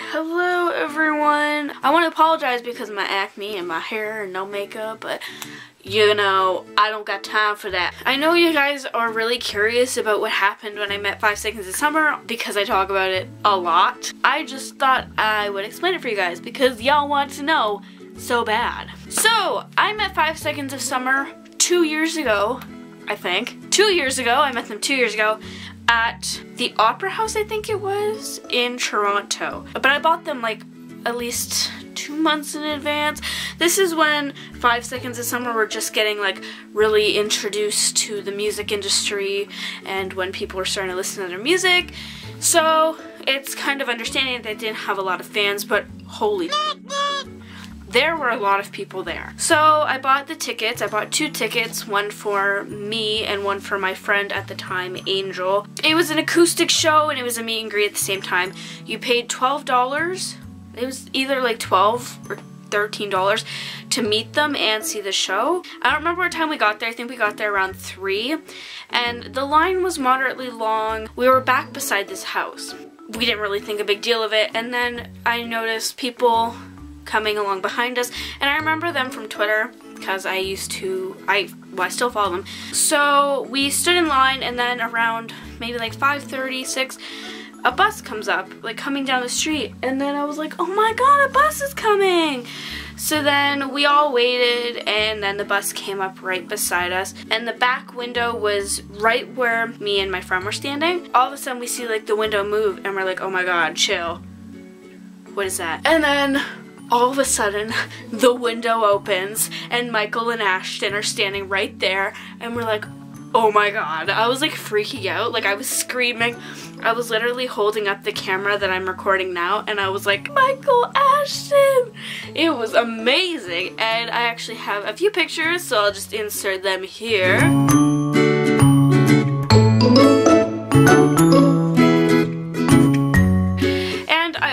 Hello everyone. I want to apologize because of my acne and my hair and no makeup, but you know, I don't got time for that. I know you guys are really curious about what happened when I met 5 Seconds of Summer because I talk about it a lot. I just thought I would explain it for you guys because y'all want to know so bad. So, I met 5 Seconds of Summer 2 years ago, I think. 2 years ago, I met them 2 years ago at the OperaHouse, I think it was, in Toronto. But I bought them like at least 2 months in advance. This is when 5 Seconds of Summer were just getting like really introduced to the music industry and when people were starting to listen to their music. So it's kind of understanding that they didn't have a lot of fans, but holy there were a lot of people there. So I bought the tickets. I bought 2 tickets, one for me and one for my friend at the time, Angel. It was an acoustic show and it was a meet and greet at the same time. You paid $12. It was either like $12 or $13 to meet them and see the show. I don't remember what time we got there. I think we got there around 3. And the line was moderately long. We were back beside this house. We didn't really think a big deal of it. And then I noticed people coming along behind us, and I remember them from Twitter because I still follow them. So we stood in line, and then around maybe like 5:30, 6, a bus comes up, like coming down the street, and then I was like, oh my god, a bus is coming! So then we all waited, and then the bus came up right beside us, and the back window was right where me and my friend were standing. All of a sudden we see like the window move, and we're like, oh my god, chill. What is that? And then all of a sudden, the window opens and Michael and Ashton are standing right there and we're like, oh my god. I was like freaking out, like I was screaming. I was literally holding up the camera that I'm recording now and I was like, Michael, Ashton! It was amazing, and I actually have a few pictures, so I'll just insert them here.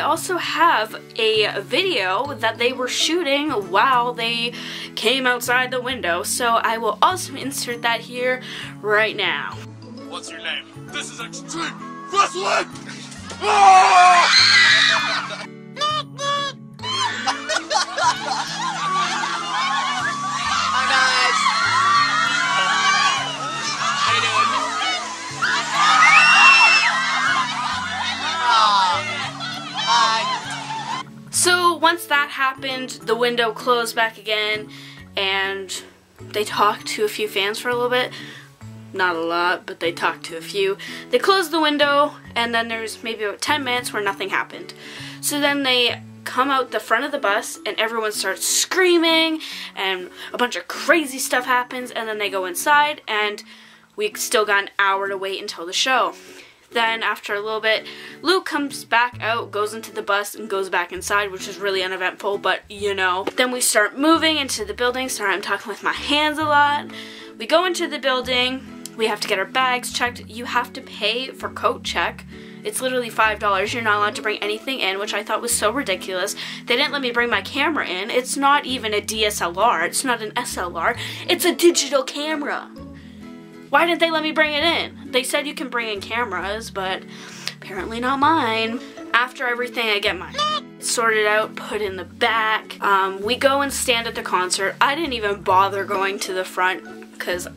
Also have a video that they were shooting while they came outside the window, so I will also insert that here right now. What's your name? This is Extreme Wrestling! Ah! Hi guys! How you doing? So once that happened, the window closed back again, and they talked to a few fans for a little bit. Not a lot, but they talked to a few. They closed the window, and then there's maybe about 10 minutes where nothing happened. So then they come out the front of the bus, and everyone starts screaming, and a bunch of crazy stuff happens, and then they go inside, and we still got an hour to wait until the show. Then after a little bit, Luke comes back out, goes into the bus, and goes back inside, which is really uneventful, but you know. Then we start moving into the building. Sorry, I'm talking with my hands a lot. We go into the building. We have to get our bags checked. You have to pay for coat check. It's literally $5. You're not allowed to bring anything in, which I thought was so ridiculous. They didn't let me bring my camera in. It's not even a DSLR. It's not an SLR. It's a digital camera. Why didn't they let me bring it in? They said you can bring in cameras, but apparently not mine. After everything, I get mine sorted out, put in the back. We go and stand at the concert. I didn't even bother going to the front because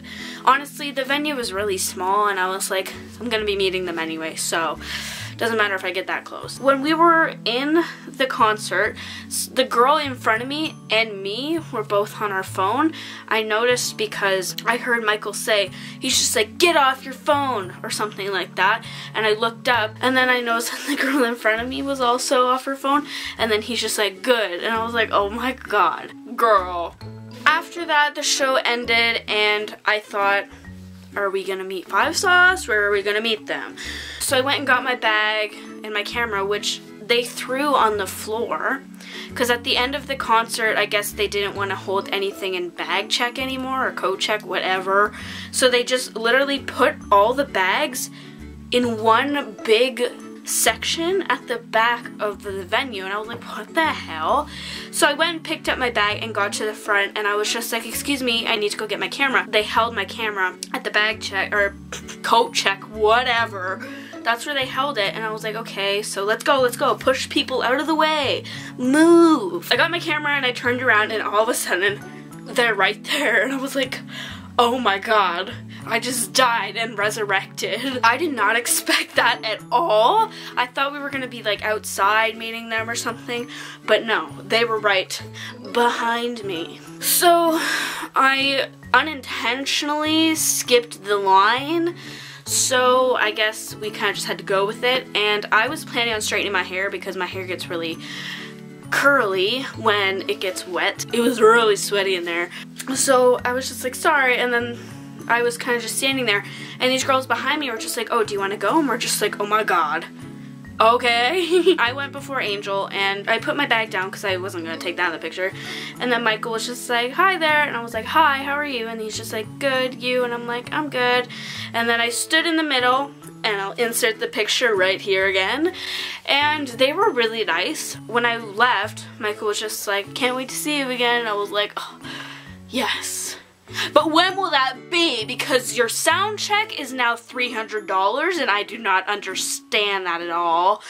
honestly, the venue was really small and I was like, I'm gonna be meeting them anyway, so doesn't matter if I get that close. When we were in the concert, the girl in front of me and me were both on our phone. I noticed because I heard Michael say, he's just like, get off your phone, or something like that. And I looked up, and then I noticed that the girl in front of me was also off her phone, and then he's just like, good. And I was like, oh my god, girl. After that, the show ended, and I thought, are we gonna meet Five Sauce? Where are we gonna meet them? So I went and got my bag and my camera, which they threw on the floor because at the end of the concert, I guess they didn't want to hold anything in bag check anymore or coat check, whatever. So they just literally put all the bags in one big section at the back of the venue, and I was like, what the hell? So I went and picked up my bag and got to the front, and I was just like, excuse me, I need to go get my camera. They held my camera at the bag check, or coat check, whatever. that's where they held it, and I was like, okay, so let's go, push people out of the way, move. I got my camera and I turned around, and all of a sudden, they're right there, and I was like, oh my god, I just died and resurrected. I did not expect that at all. I thought we were gonna be like outside meeting them or something, but no, they were right behind me. So I unintentionally skipped the line, so I guess we kind of just had to go with it, and I was planning on straightening my hair because my hair gets really curly when it gets wet. It was really sweaty in there, so I was just like, sorry, and then I was kind of just standing there, and these girls behind me were just like, oh, do you want to go? And we're just like, oh my god, okay. I went before Angel, and I put my bag down because I wasn't going to take that in the picture, and then Michael was just like, hi there, and I was like, hi, how are you? And he's just like, good, you? And I'm like, I'm good. And then I stood in the middle, and I'll insert the picture right here again, and they were really nice. When I left, Michael was just like, can't wait to see you again, and I was like, oh, yes. But when will that be? Because your sound check is now $300, and I do not understand that at all.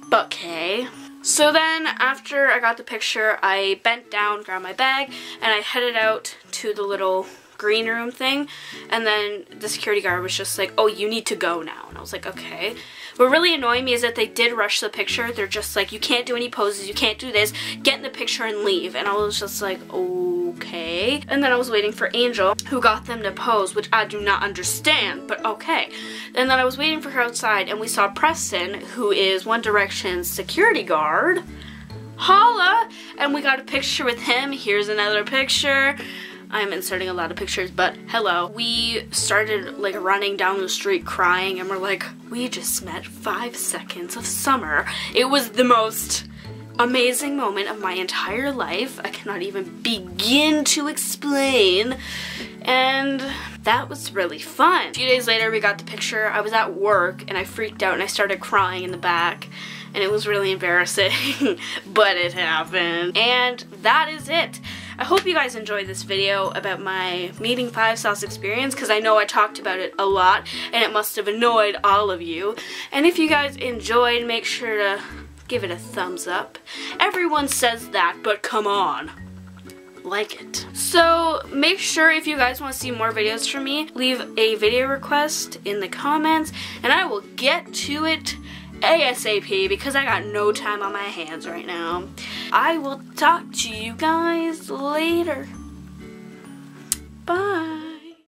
But okay. So then, after I got the picture, I bent down, grabbed my bag, and I headed out to the little green room thing, and then the security guard was just like, oh, you need to go now. And I was like, okay. What really annoyed me is that they did rush the picture. They're just like, you can't do any poses, you can't do this, get in the picture and leave. And I was just like, okay. And then I was waiting for Angel, who got them to pose, which I do not understand, but okay. And then I was waiting for her outside, and we saw Preston, who is One Direction's security guard. Holla! And we got a picture with him. Here's another picture. I'm inserting a lot of pictures, but hello. We started like running down the street crying, and we're like, we just met 5 seconds of summer. It was the most amazing moment of my entire life. I cannot even begin to explain. And that was really fun. A few days later, we got the picture. I was at work, and I freaked out, and I started crying in the back. And it was really embarrassing, but it happened. And that is it. I hope you guys enjoyed this video about my meeting 5 Sauce experience, because I know I talked about it a lot, and it must have annoyed all of you. And if you guys enjoyed, make sure to give it a thumbs up. Everyone says that, but come on. Like it. So make sure, if you guys want to see more videos from me, leave a video request in the comments, and I will get to it ASAP, because I got no time on my hands right now. I will talk to you guys later. Bye.